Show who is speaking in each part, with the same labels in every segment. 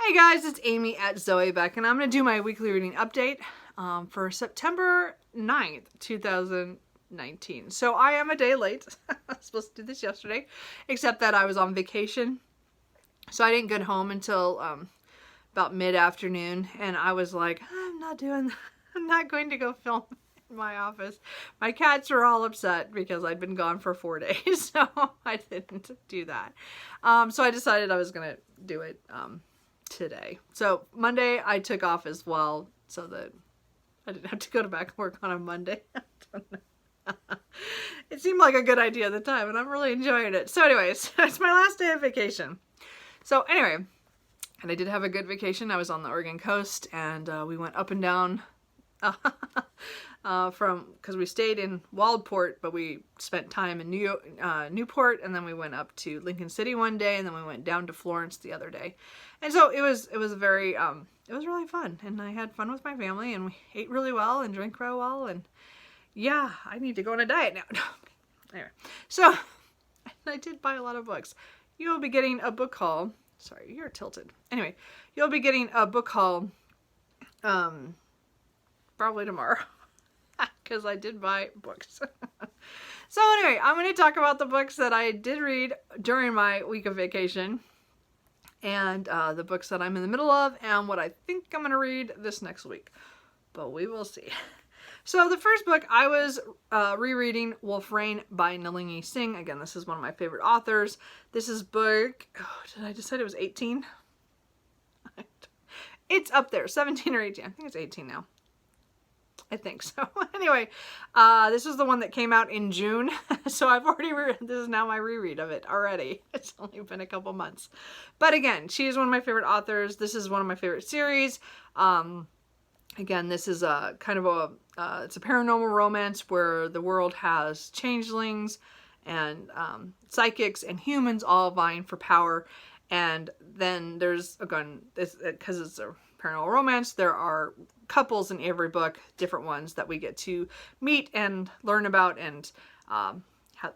Speaker 1: Hey guys, it's Amy at Zoe Beck, and I'm going to do my weekly reading update for September 9th, 2019. So I am a day late. I was supposed to do this yesterday, except that I was on vacation. So I didn't get home until about mid-afternoon, and I was like, I'm not going to go film in my office. My cats were all upset because I'd been gone for 4 days, so I didn't do that. So I decided I was going to do it today. So Monday I took off as well so that I didn't have to go back and work on a Monday. I don't know. It seemed like a good idea at the time, and I'm really enjoying it. So anyways, it's my last day of vacation. So anyway, and I did have a good vacation. I was on the Oregon coast, and we went up and down because we stayed in Waldport, but we spent time in Newport, and then we went up to Lincoln City one day, and then we went down to Florence the other day. And so it was very it was really fun, and I had fun with my family, and we ate really well and drank really well, and yeah, I need to go on a diet now. Anyway, so I did buy a lot of books. You'll be getting a book haul. Sorry, you're tilted. Anyway, you'll be getting a book haul probably tomorrow because I did buy books. So anyway, I'm going to talk about the books that I did read during my week of vacation, and the books that I'm in the middle of, and what I think I'm going to read this next week. But we will see. So the first book, I was rereading Woolf Rain by Nalini Singh. Again, this is one of my favorite authors. This is book, did I decide it was 18? It's up there, 17 or 18. I think it's 18 now. I think so. Anyway, this was the one that came out in June. So I've already this is now my reread of it already. It's only been a couple months. But again, she is one of my favorite authors. This is one of my favorite series. Again, this is a kind of it's a paranormal romance where the world has changelings and psychics and humans all vying for power. And then there's, again, because it's a paranormal romance, there are couples in every book, different ones that we get to meet and learn about and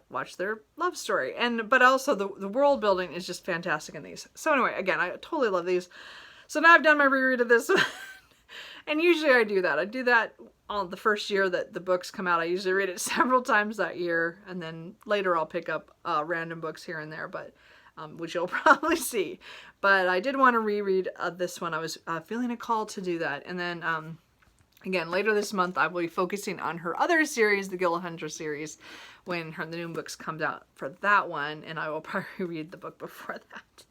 Speaker 1: watch their love story. But also the world building is just fantastic in these. So anyway, again, I totally love these. So now I've done my reread of this. And usually I do that. I do that on the first year that the books come out. I usually read it several times that year, and then later I'll pick up random books here and there, but which you'll probably see. But I did want to reread this one. I was feeling a call to do that. And then, again, later this month, I will be focusing on her other series, the Gila Hunter series, when the new books comes out for that one, and I will probably read the book before that.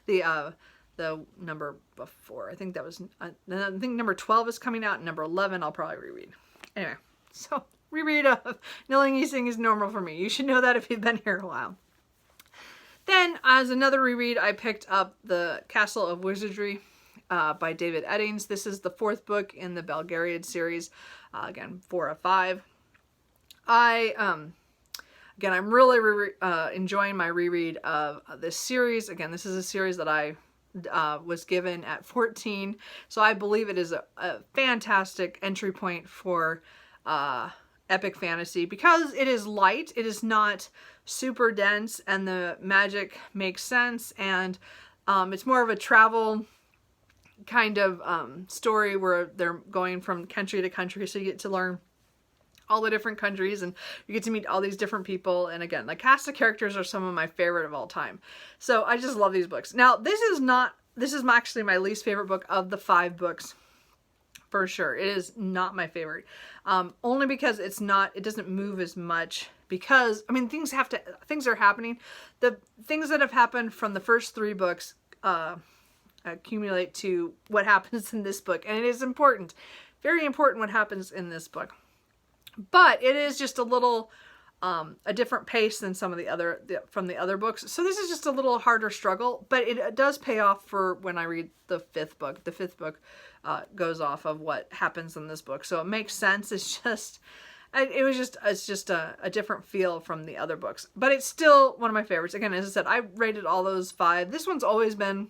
Speaker 1: The number before. I think that was, I think number 12 is coming out, and number 11 I'll probably reread. Anyway, so reread of Nalini Singh is normal for me. You should know that if you've been here a while. Then, as another reread, I picked up The Castle of Wizardry by David Eddings. This is the 4th book in the Belgariad series. Again, 4 of 5. Again, I'm really enjoying my reread of this series. Again, this is a series that I was given at 14, so I believe it is a fantastic entry point for epic fantasy because it is light, it is not super dense, and the magic makes sense, and it's more of a travel kind of story where they're going from country to country, so you get to learn all the different countries, and you get to meet all these different people. And again, the cast of characters are some of my favorite of all time. So I just love these books. Now, this is actually my least favorite book of the 5 books, for sure. It is not my favorite. Only because it doesn't move as much, because, I mean, things are happening. The things that have happened from the first 3 books accumulate to what happens in this book. And it is important, very important what happens in this book. But it is just a little, a different pace than some of the other books. So this is just a little harder struggle, but it does pay off for when I read the 5th book. The 5th book goes off of what happens in this book. So it makes sense. It's just a different feel from the other books, but it's still one of my favorites. Again, as I said, I rated all those 5. This one's always been,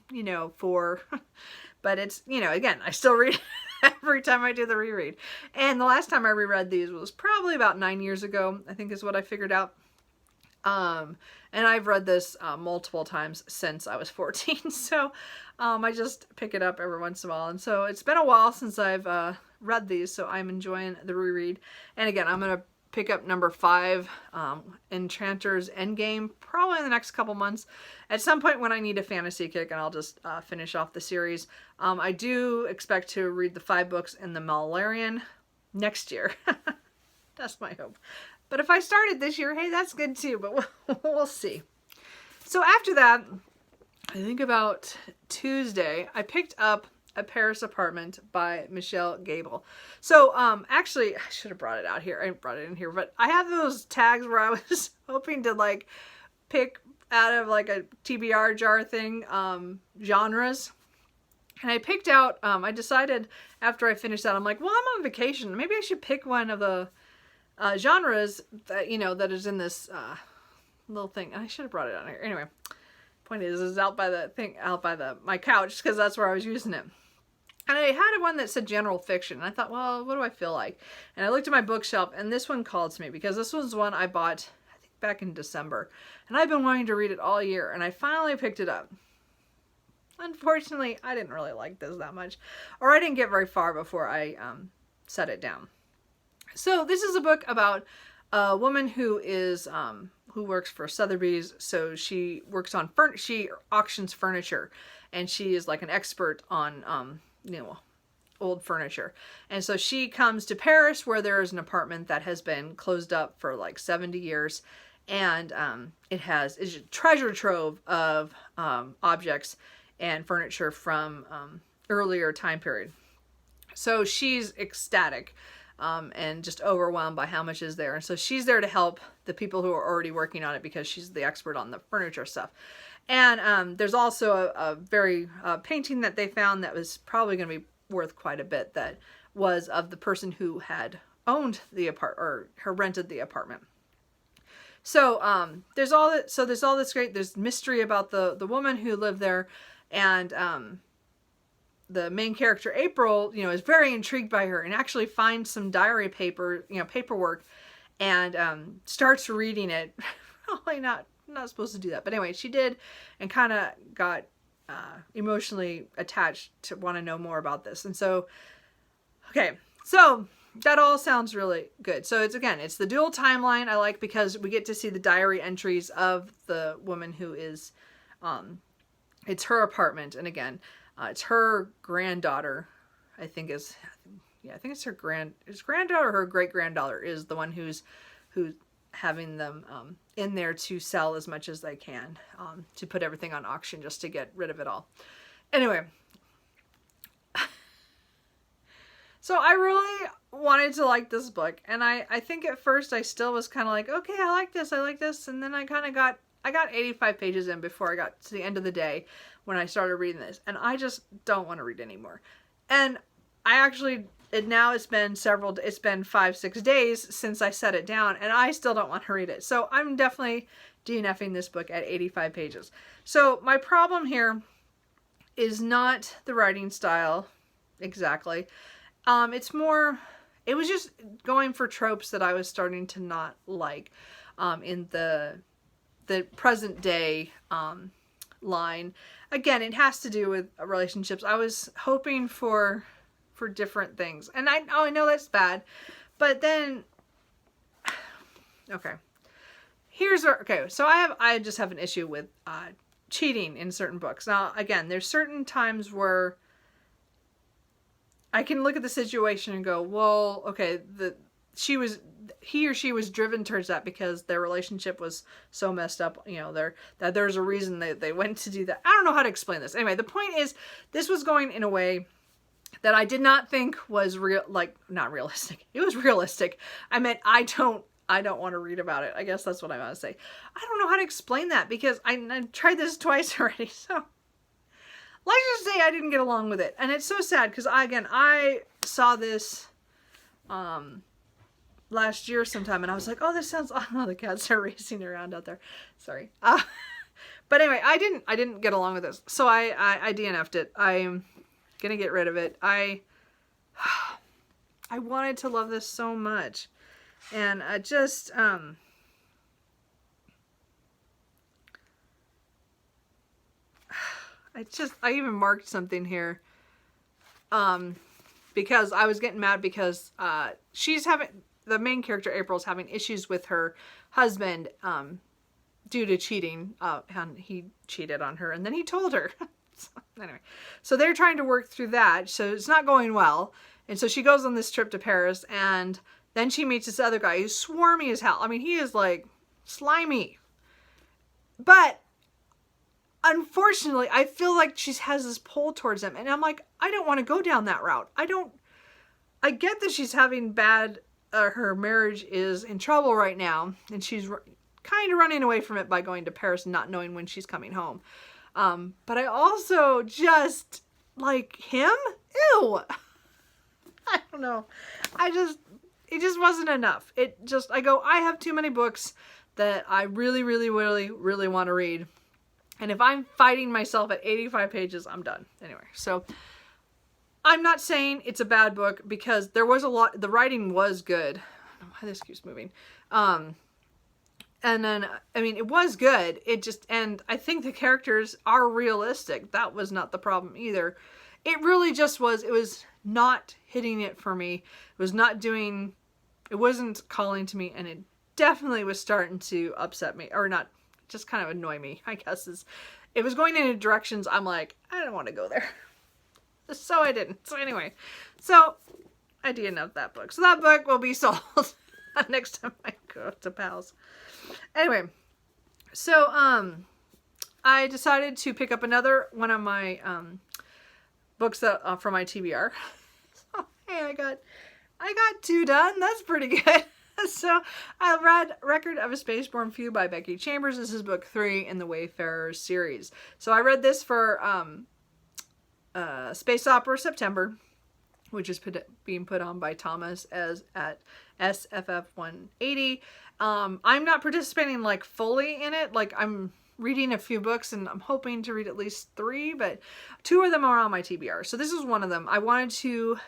Speaker 1: 4, but it's, again, I still read every time I do the reread. And the last time I reread these was probably about 9 years ago, I think is what I figured out. And I've read this multiple times since I was 14, so I just pick it up every once in a while. And so it's been a while since I've read these, so I'm enjoying the reread. And again, I'm going to pick up number 5, Enchanter's Endgame, probably in the next couple months. At some point when I need a fantasy kick, and I'll just finish off the series. I do expect to read the 5 books in the Malarian next year. That's my hope. But if I started this year, hey, that's good too, but we'll see. So after that, I think about Tuesday, I picked up A Paris Apartment by Michelle Gable. So actually, I should have brought it out here. I brought it in here, but I have those tags where I was hoping to like pick out of like a TBR jar thing, genres. And I picked out, I decided after I finished that, I'm like, well, I'm on vacation. Maybe I should pick one of the genres that, you know, that is in this little thing. I should have brought it out here. Anyway, point is, it's out by the thing, my couch, because that's where I was using it. And I had one that said general fiction. And I thought, well, what do I feel like? And I looked at my bookshelf, and this one called to me, because this was one I bought, I think, back in December. And I've been wanting to read it all year, and I finally picked it up. Unfortunately, I didn't really like this that much, or I didn't get very far before I set it down. So this is a book about a woman who is who works for Sotheby's. So she works on she auctions furniture, and she is like an expert on you know, old furniture. And so she comes to Paris, where there is an apartment that has been closed up for like 70 years, and it's a treasure trove of objects and furniture from earlier time period. So she's ecstatic. And just overwhelmed by how much is there. And so she's there to help the people who are already working on it, because she's the expert on the furniture stuff. And there's also a very painting that they found that was probably going to be worth quite a bit, that was of the person who had owned the apartment, or rented the apartment. So there's all this great, there's mystery about the woman who lived there, and the main character, April, you know, is very intrigued by her, and actually finds some diary paperwork, and starts reading it. Probably not supposed to do that, but anyway, she did, and kind of got emotionally attached to want to know more about this. And so, okay, so that all sounds really good. So it's the dual timeline I like, because we get to see the diary entries of the woman who is, it's her apartment, and again, it's her granddaughter, I think it's her granddaughter or her great-granddaughter is the one who's having them in there to sell as much as they can, to put everything on auction just to get rid of it all. Anyway, so I really wanted to like this book, and I think at first I still was kind of like, okay, I like this, and then I got 85 pages in before I got to the end of the day when I started reading this, and I just don't want to read anymore. And I actually, it's been 5-6 days since I set it down, and I still don't want to read it. So I'm definitely DNFing this book at 85 pages. So my problem here is not the writing style exactly. It's more, it was just going for tropes that I was starting to not like in the present day line. Again, it has to do with relationships. I was hoping for different things, and I know that's bad, but then okay, so I just have an issue with cheating in certain books. Now again, there's certain times where I can look at the situation and go, well, okay, he or she was driven towards that because their relationship was so messed up, you know, that there's a reason they went to do that. I don't know how to explain this. Anyway, the point is, this was going in a way that I did not think was not realistic. It was realistic. I meant, I don't want to read about it. I guess that's what I want to say. I don't know how to explain that, because I tried this twice already. So let's just say I didn't get along with it. And it's so sad, because I saw this last year sometime, and I was like, oh, this sounds, oh, the cats are racing around out there. Sorry. But anyway, I didn't get along with this. So I DNF'd it. I'm gonna get rid of it. I wanted to love this so much. And I just, I even marked something here. Because I was getting mad because the main character April's having issues with her husband due to cheating. And he cheated on her and then he told her. Anyway, so they're trying to work through that. So it's not going well. And so she goes on this trip to Paris and then she meets this other guy who's swarmy as hell. I mean, he is like slimy. But unfortunately, I feel like she has this pull towards him. And I'm like, I don't want to go down that route. I get that she's having her marriage is in trouble right now. And she's kind of running away from it by going to Paris and not knowing when she's coming home. But I also just, like, him? Ew! I don't know. It just wasn't enough. I have too many books that I really, really, really, really want to read. And if I'm fighting myself at 85 pages, I'm done. Anyway, so I'm not saying it's a bad book because there was the writing was good. I don't know why this keeps moving. And then, I mean, it was good. And I think the characters are realistic. That was not the problem either. It really just was, it was not hitting it for me. It wasn't calling to me, and it definitely was starting to upset me, or not, just kind of annoy me, I guess. It was going in directions I'm like, I don't want to go there. So I didn't. So anyway, I didn't have that book. So that book will be sold next time I go to Pals. Anyway, so I decided to pick up another one of my books that from my TBR. So hey, I got 2 done. That's pretty good. So I read Record of a Spaceborne Few by Becky Chambers. This is book 3 in the Wayfarers series. So I read this for Space Opera September, which is being put on by Thomas at SFF 180. I'm not participating like fully in it. Like I'm reading a few books and I'm hoping to read at least 3, but 2 of them are on my TBR. So this is one of them. I wanted to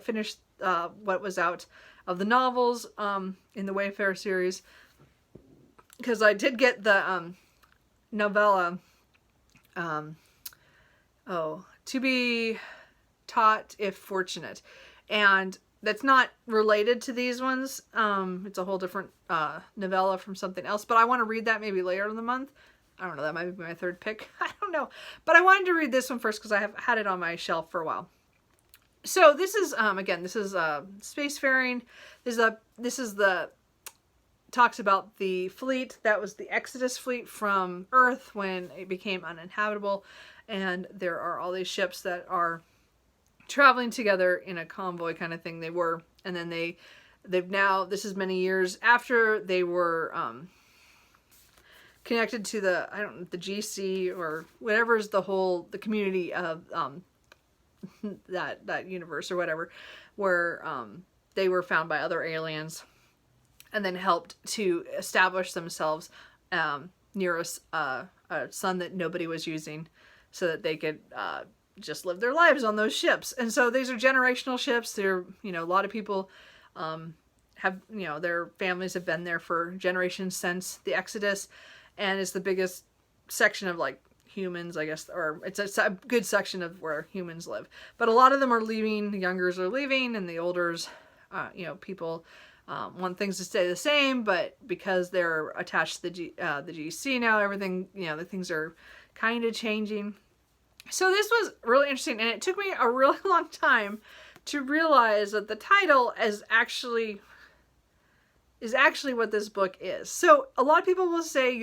Speaker 1: finish what was out of the novels in the Wayfarer series, because I did get the novella To Be Taught If Fortunate, and that's not related to these ones. It's a whole different novella from something else, but I want to read that maybe later in the month. I don't know, that might be my 3rd pick. I don't know, but I wanted to read this one first because I have had it on my shelf for a while. So this is again, this is spacefaring. This is the talks about the fleet that was the Exodus fleet from Earth when it became uninhabitable, and there are all these ships that are traveling together in a convoy kind of thing. They were, and then they've now, this is many years after they were connected to the GC or whatever is the community of that universe or whatever, where they were found by other aliens and then helped to establish themselves near a sun that nobody was using so that they could just live their lives on those ships. And so these are generational ships. They're, a lot of people have, their families have been there for generations since the Exodus, and it's the biggest section of like humans, I guess, or it's a good section of where humans live. But a lot of them are leaving, the youngers are leaving, and the olders, people want things to stay the same, but because they're attached to the GC now, everything, the things are kind of changing. So this was really interesting, and it took me a really long time to realize that the title is actually what this book is. So a lot of people will say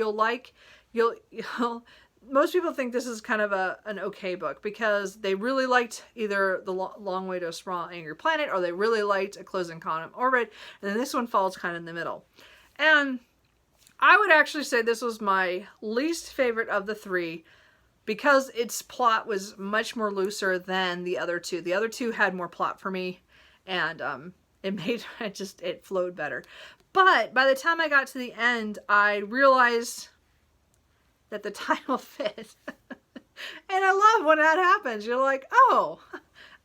Speaker 1: most people think this is kind of an okay book because they really liked either The Long Way to a Small Angry Planet, or they really liked A Closing Quantum Orbit, and then this one falls kind of in the middle. And I would actually say this was my least favorite of the 3 because its plot was much more looser than the other 2. The other 2 had more plot for me, and it flowed better. But by the time I got to the end, I realized that the title fit. And I love when that happens. You're like, oh,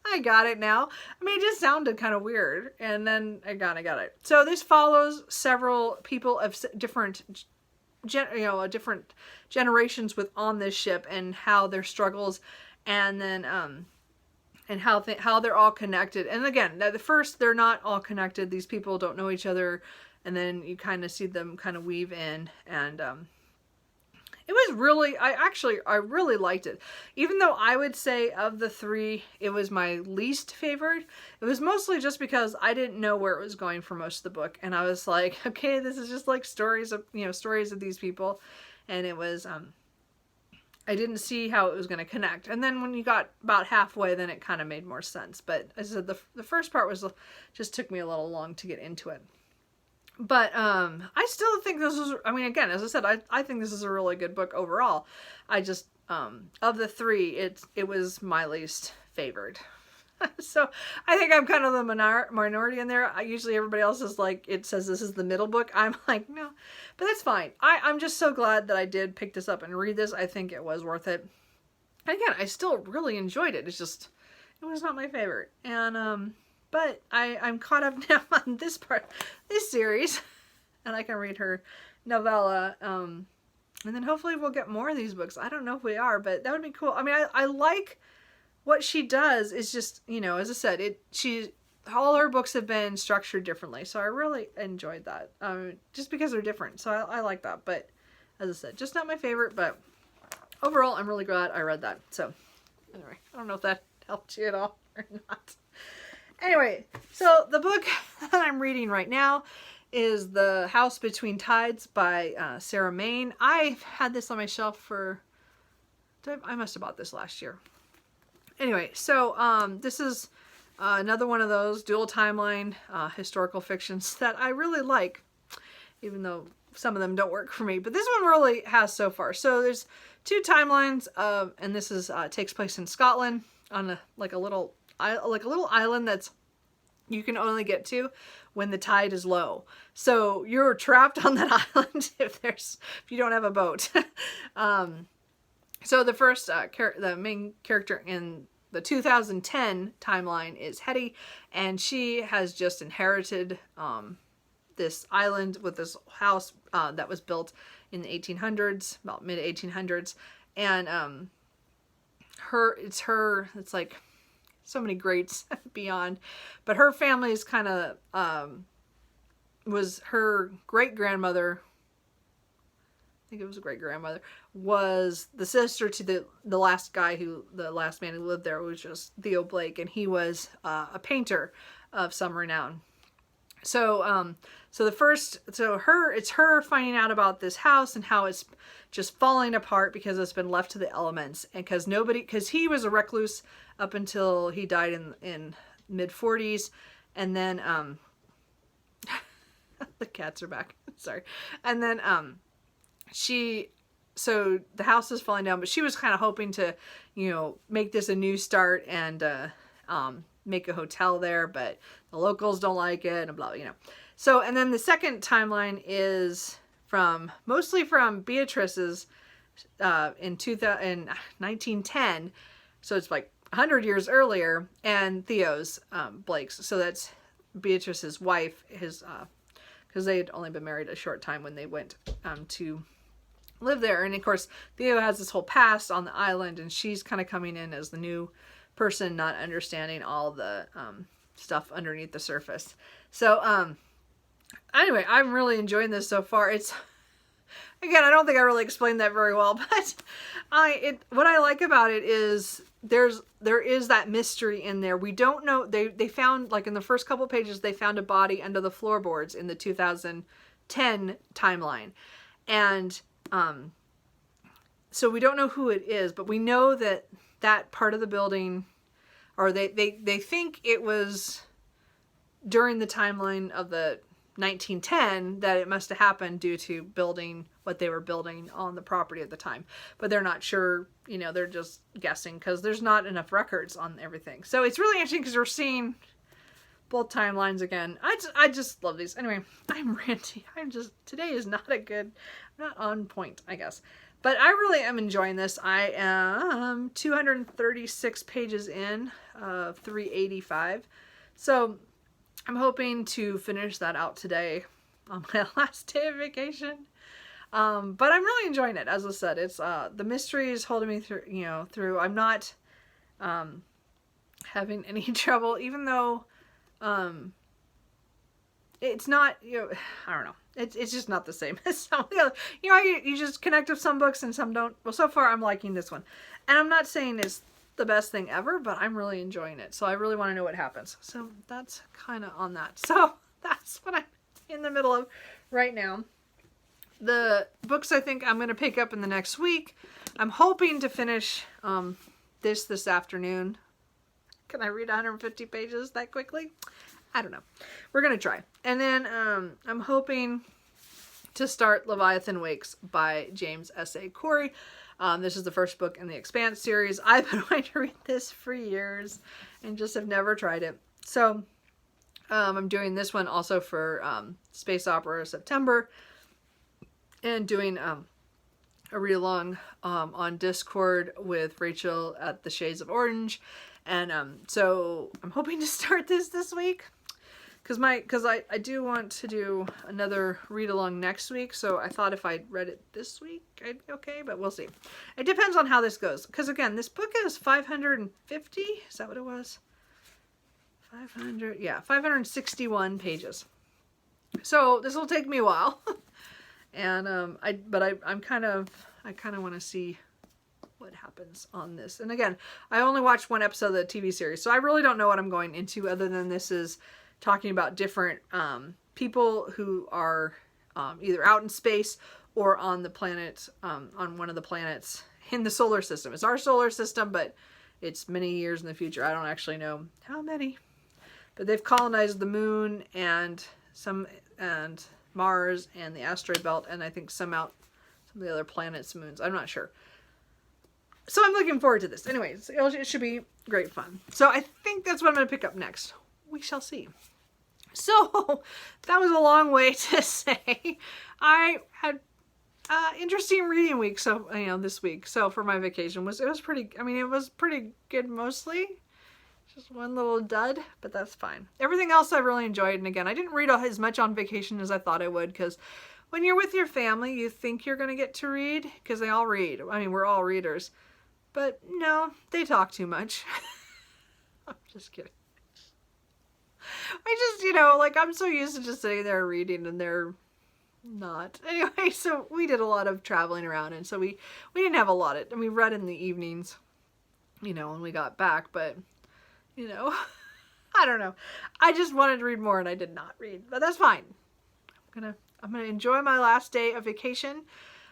Speaker 1: I got it now. I mean, it just sounded kind of weird, and then I got it. So this follows several people of different different generations on this ship and how their struggles, and then and how they're all connected. And again, at the first they're not all connected. These people don't know each other, and then you kind of see them kind of weave in, and it was really, I really liked it. Even though I would say of the three, it was my least favorite. It was mostly just because I didn't know where it was going for most of the book. And I was like, okay, this is just like stories of these people. And it was, I didn't see how it was going to connect. And then when you got about halfway, then it kind of made more sense. But as I said, the first part just took me a little long to get into it. But I still think this is, I mean, again, as I said, I think this is a really good book overall. I just, of the three, it was my least favored. So I think I'm kind of the minority in there. Usually everybody else is like, it says this is the middle book. I'm like, no, but that's fine. I'm just so glad that I did pick this up and read this. I think it was worth it. And again, I still really enjoyed it. It's just, it was not my favorite. And, but I'm caught up now on this series, and I can read her novella, and then hopefully we'll get more of these books. I don't know if we are, but that would be cool. I mean, I like what she does. Is just, as I said, all her books have been structured differently, so I really enjoyed that, just because they're different, so I like that. But as I said, just not my favorite, but overall, I'm really glad I read that. So anyway, I don't know if that helped you at all or not. Anyway, so the book that I'm reading right now is The House Between Tides by Sarah Maine. I've had this on my shelf I must have bought this last year. Anyway, so this is another one of those dual timeline historical fictions that I really like, even though some of them don't work for me. But this one really has so far. So there's two timelines, and this takes place in Scotland on a little island that's you can only get to when the tide is low. So you're trapped on that island if you don't have a boat. So the first the main character in the 2010 timeline is Hetty, and she has just inherited this island with this house that was built in the 1800s, about mid 1800s, and it's like so many greats beyond, but her family is kind of was her great-grandmother, I think it was a great-grandmother, was the sister to the last man who lived there, was just Theo Blake, and he was a painter of some renown. So it's her finding out about this house and how it's just falling apart because it's been left to the elements, and because he was a recluse up until he died in mid 40s, and then the cats are back. Sorry. And then so the house is falling down, but she was kind of hoping to, make this a new start and make a hotel there, but the locals don't like it and blah, So, and then the second timeline is mostly from Beatrice's in 1910. So it's like 100 years earlier, and Theo's, Blake's. So that's Beatrice's wife, because they had only been married a short time when they went to live there. And of course, Theo has this whole past on the island, and she's kind of coming in as the new person, not understanding all the stuff underneath the surface. So anyway, I'm really enjoying this so far. It's, again, I don't think I really explained that very well, but what I like about it is there is that mystery in there. We don't know, they found, like in the first couple pages, they found a body under the floorboards in the 2010 timeline. And so we don't know who it is, but we know that part of the building, or they think it was during the timeline of the 1910 that it must have happened due to building what they were building on the property at the time, but they're not sure. They're just guessing because there's not enough records on everything. So it's really interesting because we're seeing both timelines again. I just love these. Anyway, I'm ranty. Today is not not on point, I guess. But I really am enjoying this. I am 236 pages in of 385. So I'm hoping to finish that out today on my last day of vacation. But I'm really enjoying it. As I said, it's the mystery is holding me through, through. I'm not having any trouble, even though it's not, I don't know. It's just not the same as some of the other. You just connect with some books and some don't. Well, so far I'm liking this one. And I'm not saying it's the best thing ever, but I'm really enjoying it. So I really want to know what happens. So that's kind of on that. So that's what I'm in the middle of right now. The books I think I'm going to pick up in the next week. I'm hoping to finish this afternoon. Can I read 150 pages that quickly? I don't know. We're going to try. And then I'm hoping to start Leviathan Wakes by James S.A. Corey. This is the first book in the Expanse series. I've been wanting to read this for years and just have never tried it. So I'm doing this one also for Space Opera September, and doing a read-along on Discord with Rachel at the Shades of Orange. And so I'm hoping to start this week. Because I do want to do another read-along next week, so I thought if I read it this week, I'd be okay, but we'll see. It depends on how this goes. Because, again, this book is 550? Is that what it was? 561 pages. So, this will take me a while. And, I kind of want to see what happens on this. And, again, I only watched one episode of the TV series, so I really don't know what I'm going into other than this is talking about different people who are either out in space or on the planet, on one of the planets in the solar system. It's our solar system, but it's many years in the future. I don't actually know how many. But they've colonized the moon and Mars and the asteroid belt, and I think some of the other planets' moons. I'm not sure. So I'm looking forward to this. Anyways, it should be great fun. So I think that's what I'm going to pick up next. We shall see. So that was a long way to say I had interesting reading week. So this week. So for my vacation it was pretty good mostly. Just one little dud, but that's fine. Everything else I really enjoyed. And again, I didn't read as much on vacation as I thought I would, because when you're with your family, you think you're going to get to read because they all read. I mean, we're all readers, but no, they talk too much. I'm just kidding. I just, I'm so used to just sitting there reading and they're not. Anyway, so we did a lot of traveling around, and so we didn't have a lot of, and we read in the evenings, when we got back, but, I don't know. I just wanted to read more and I did not read, but that's fine. I'm gonna enjoy my last day of vacation.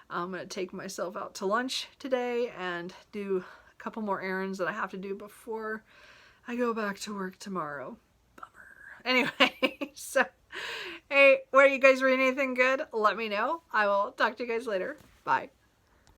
Speaker 1: I'm gonna take myself out to lunch today and do a couple more errands that I have to do before I go back to work tomorrow. Anyway, so, hey, were you guys reading anything good? Let me know. I will talk to you guys later. Bye.